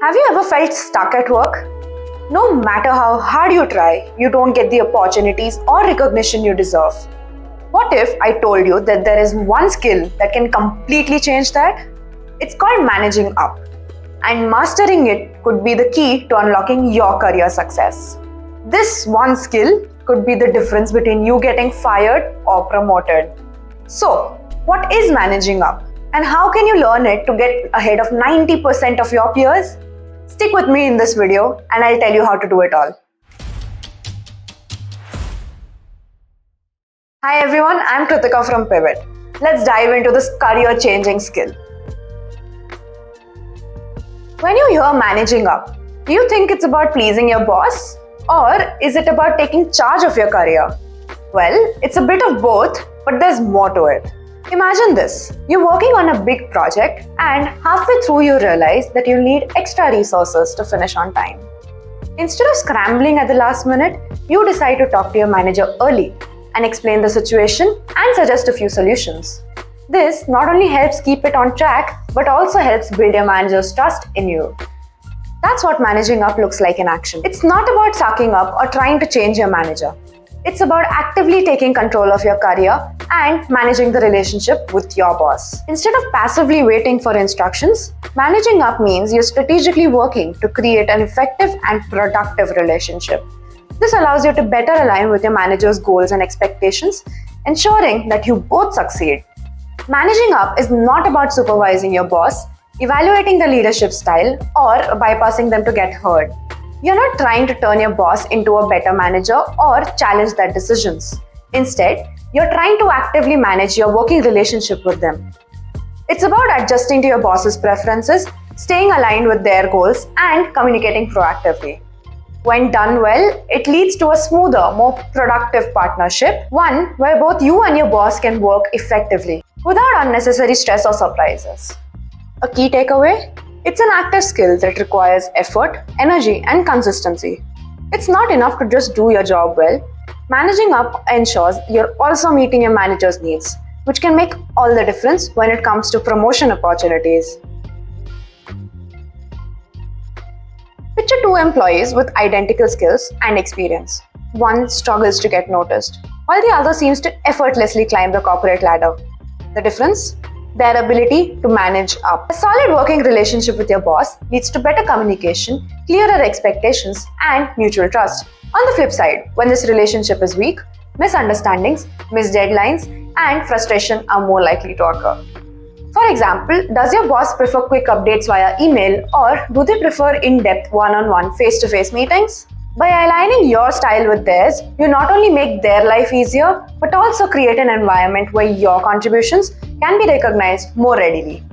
Have you ever felt stuck at work? No matter how hard you try, you don't get the opportunities or recognition you deserve. What if I told you that there is one skill that can completely change that? It's called managing up. And mastering it could be the key to unlocking your career success. This one skill could be the difference between you getting fired or promoted. So, what is managing up? And how can you learn it to get ahead of 90% of your peers? Stick with me in this video and I'll tell you how to do it all. Hi everyone, I'm Kritika from Pivot. Let's dive into this career-changing skill. When you hear managing up, do you think it's about pleasing your boss? Or is it about taking charge of your career? Well, it's a bit of both, but there's more to it. Imagine this, you're working on a big project and halfway through you realize that you need extra resources to finish on time. Instead of scrambling at the last minute, you decide to talk to your manager early and explain the situation and suggest a few solutions. This not only helps keep it on track, but also helps build your manager's trust in you. That's what managing up looks like in action. It's not about sucking up or trying to change your manager. It's about actively taking control of your career and managing the relationship with your boss. Instead of passively waiting for instructions, managing up means you're strategically working to create an effective and productive relationship. This allows you to better align with your manager's goals and expectations, ensuring that you both succeed. Managing up is not about supervising your boss, evaluating the leadership style, or bypassing them to get heard. You're not trying to turn your boss into a better manager or challenge their decisions. Instead, you're trying to actively manage your working relationship with them. It's about adjusting to your boss's preferences, staying aligned with their goals, and communicating proactively. When done well, it leads to a smoother, more productive partnership, one where both you and your boss can work effectively without unnecessary stress or surprises. A key takeaway? It's an active skill that requires effort, energy, and consistency. It's not enough to just do your job well. Managing up ensures you're also meeting your manager's needs, which can make all the difference when it comes to promotion opportunities. Picture two employees with identical skills and experience. One struggles to get noticed, while the other seems to effortlessly climb the corporate ladder. The difference? Their ability to manage up. A solid working relationship with your boss leads to better communication, clearer expectations, and mutual trust. On the flip side, when this relationship is weak, misunderstandings, missed deadlines, and frustration are more likely to occur. For example, does your boss prefer quick updates via email, or do they prefer in-depth one-on-one face-to-face meetings? By aligning your style with theirs, you not only make their life easier, but also create an environment where your contributions can be recognized more readily.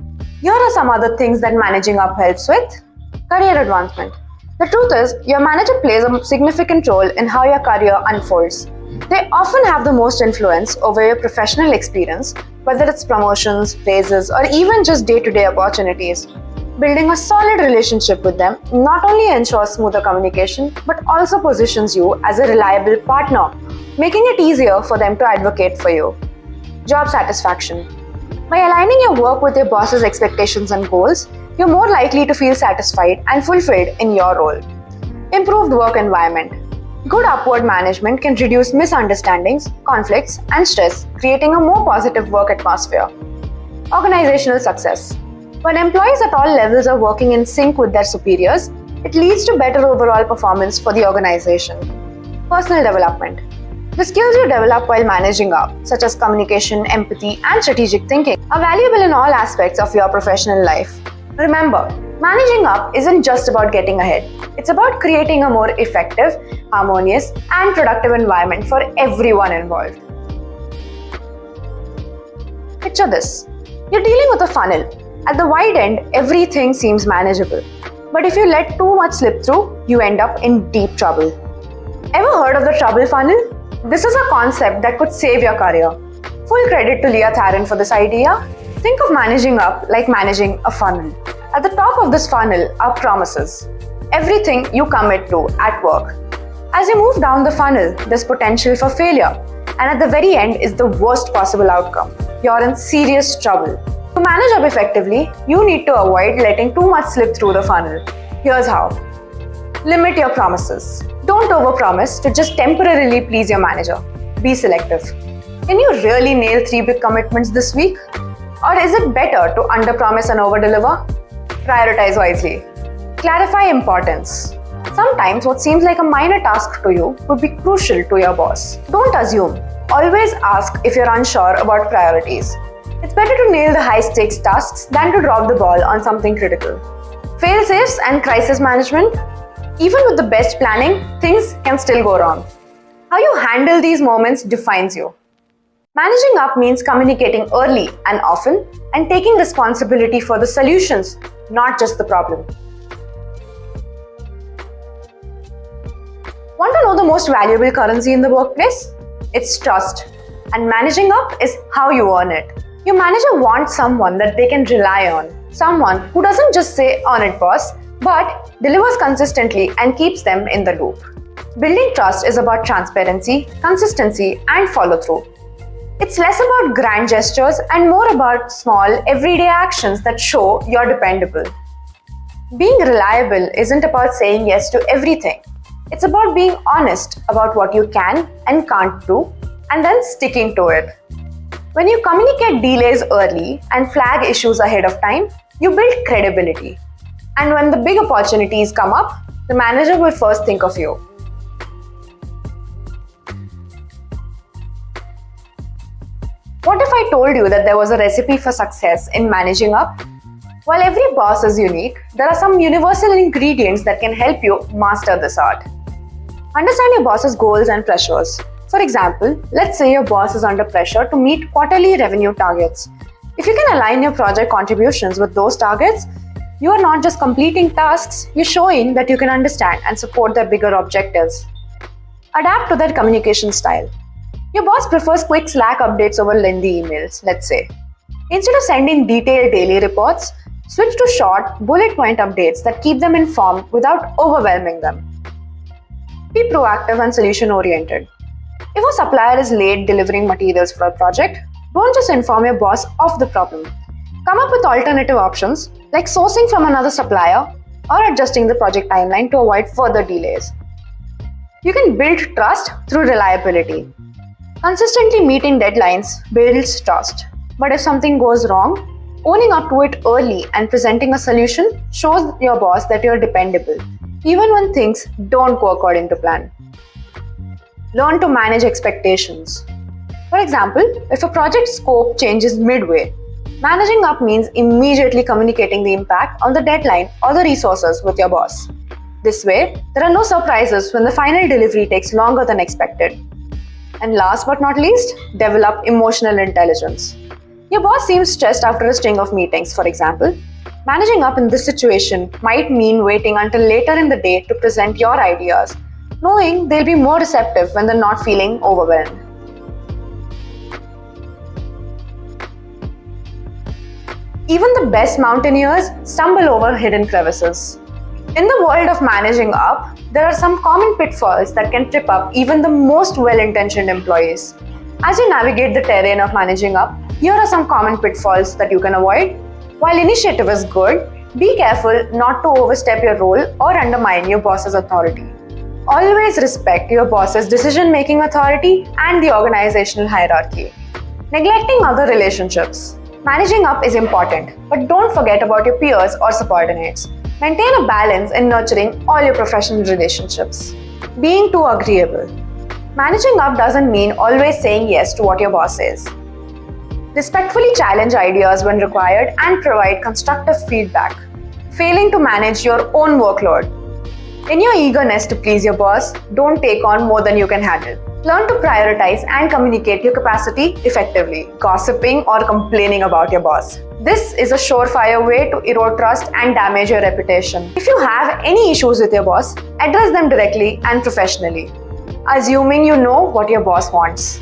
Here are some other things that managing up helps with. Career advancement. The truth is, your manager plays a significant role in how your career unfolds. They often have the most influence over your professional experience, whether it's promotions, raises, or even just day-to-day opportunities. Building a solid relationship with them not only ensures smoother communication, but also positions you as a reliable partner, making it easier for them to advocate for you. Job satisfaction. By aligning your work with your boss's expectations and goals, you're more likely to feel satisfied and fulfilled in your role. Improved work environment. Good upward management can reduce misunderstandings, conflicts, and stress, creating a more positive work atmosphere. Organizational success. When employees at all levels are working in sync with their superiors, it leads to better overall performance for the organization. Personal development. The skills you develop while managing up, such as communication, empathy, and strategic thinking, are valuable in all aspects of your professional life. Remember, managing up isn't just about getting ahead. It's about creating a more effective, harmonious, and productive environment for everyone involved. Picture this. You're dealing with a funnel. At the wide end, everything seems manageable. But if you let too much slip through, you end up in deep trouble. Ever heard of the trouble funnel? This is a concept that could save your career. Full credit to Leah Tharan for this idea. Think of managing up like managing a funnel. At the top of this funnel are promises. Everything you commit to at work. As you move down the funnel, there's potential for failure. And at the very end is the worst possible outcome. You're in serious trouble. To manage up effectively, you need to avoid letting too much slip through the funnel. Here's how. Limit your promises. Don't overpromise to just temporarily please your manager. Be selective. Can you really nail 3 big commitments this week? Or is it better to underpromise and overdeliver? Prioritize wisely. Clarify importance. Sometimes what seems like a minor task to you could be crucial to your boss. Don't assume. Always ask if you're unsure about priorities. It's better to nail the high-stakes tasks than to drop the ball on something critical. Fail-safes and crisis management. Even with the best planning, things can still go wrong. How you handle these moments defines you. Managing up means communicating early and often and taking responsibility for the solutions, not just the problem. Want to know the most valuable currency in the workplace? It's trust. And managing up is how you earn it. Your manager wants someone that they can rely on. Someone who doesn't just say, "On it, boss," but delivers consistently and keeps them in the loop. Building trust is about transparency, consistency, and follow-through. It's less about grand gestures and more about small, everyday actions that show you're dependable. Being reliable isn't about saying yes to everything. It's about being honest about what you can and can't do and then sticking to it. When you communicate delays early and flag issues ahead of time, you build credibility. And when the big opportunities come up, the manager will first think of you. What if I told you that there was a recipe for success in managing up? While every boss is unique, there are some universal ingredients that can help you master this art. Understand your boss's goals and pressures. For example, let's say your boss is under pressure to meet quarterly revenue targets. If you can align your project contributions with those targets, you are not just completing tasks, you're showing that you can understand and support their bigger objectives. Adapt to their communication style. Your boss prefers quick Slack updates over lengthy emails, let's say. Instead of sending detailed daily reports, switch to short, bullet point updates that keep them informed without overwhelming them. Be proactive and solution-oriented. If a supplier is late delivering materials for a project, don't just inform your boss of the problem. Come up with alternative options like sourcing from another supplier or adjusting the project timeline to avoid further delays. You can build trust through reliability. Consistently meeting deadlines builds trust. But if something goes wrong, owning up to it early and presenting a solution shows your boss that you're dependable, even when things don't go according to plan. Learn to manage expectations. For example, if a project scope changes midway, managing up means immediately communicating the impact on the deadline or the resources with your boss. This way, there are no surprises when the final delivery takes longer than expected. And last but not least, develop emotional intelligence. Your boss seems stressed after a string of meetings, for example. Managing up in this situation might mean waiting until later in the day to present your ideas, knowing they'll be more receptive when they're not feeling overwhelmed. Even the best mountaineers stumble over hidden crevices. In the world of managing up, there are some common pitfalls that can trip up even the most well-intentioned employees. As you navigate the terrain of managing up, here are some common pitfalls that you can avoid. While initiative is good, be careful not to overstep your role or undermine your boss's authority. Always respect your boss's decision-making authority and the organizational hierarchy. Neglecting other relationships. Managing up is important, but don't forget about your peers or subordinates. Maintain a balance in nurturing all your professional relationships. Being too agreeable. Managing up doesn't mean always saying yes to what your boss says. Respectfully challenge ideas when required and provide constructive feedback. Failing to manage your own workload. In your eagerness to please your boss, don't take on more than you can handle. Learn to prioritize and communicate your capacity effectively, gossiping or complaining about your boss. This is a surefire way to erode trust and damage your reputation. If you have any issues with your boss, address them directly and professionally, assuming you know what your boss wants.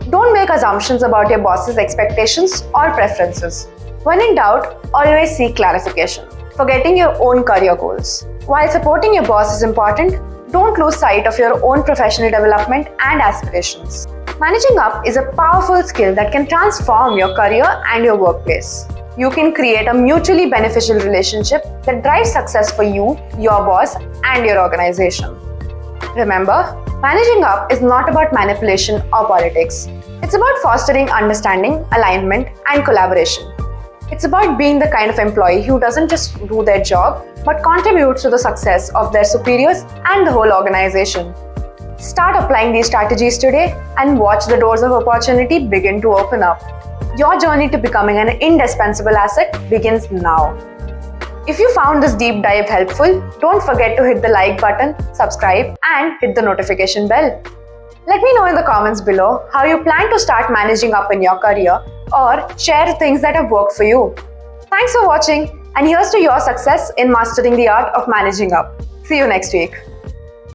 Don't make assumptions about your boss's expectations or preferences. When in doubt, always seek clarification, forgetting your own career goals. While supporting your boss is important, don't lose sight of your own professional development and aspirations. Managing up is a powerful skill that can transform your career and your workplace. you can create a mutually beneficial relationship that drives success for you, your boss, and your organization. Remember, managing up is not about manipulation or politics. It's about fostering understanding, alignment, and collaboration. It's about being the kind of employee who doesn't just do their job, but contributes to the success of their superiors and the whole organization. Start applying these strategies today and watch the doors of opportunity begin to open up. Your journey to becoming an indispensable asset begins now. If you found this deep dive helpful, don't forget to hit the like button, subscribe, and hit the notification bell. Let me know in the comments below how you plan to start managing up in your career or share things that have worked for you. Thanks for watching, and here's to your success in mastering the art of managing up. See you next week.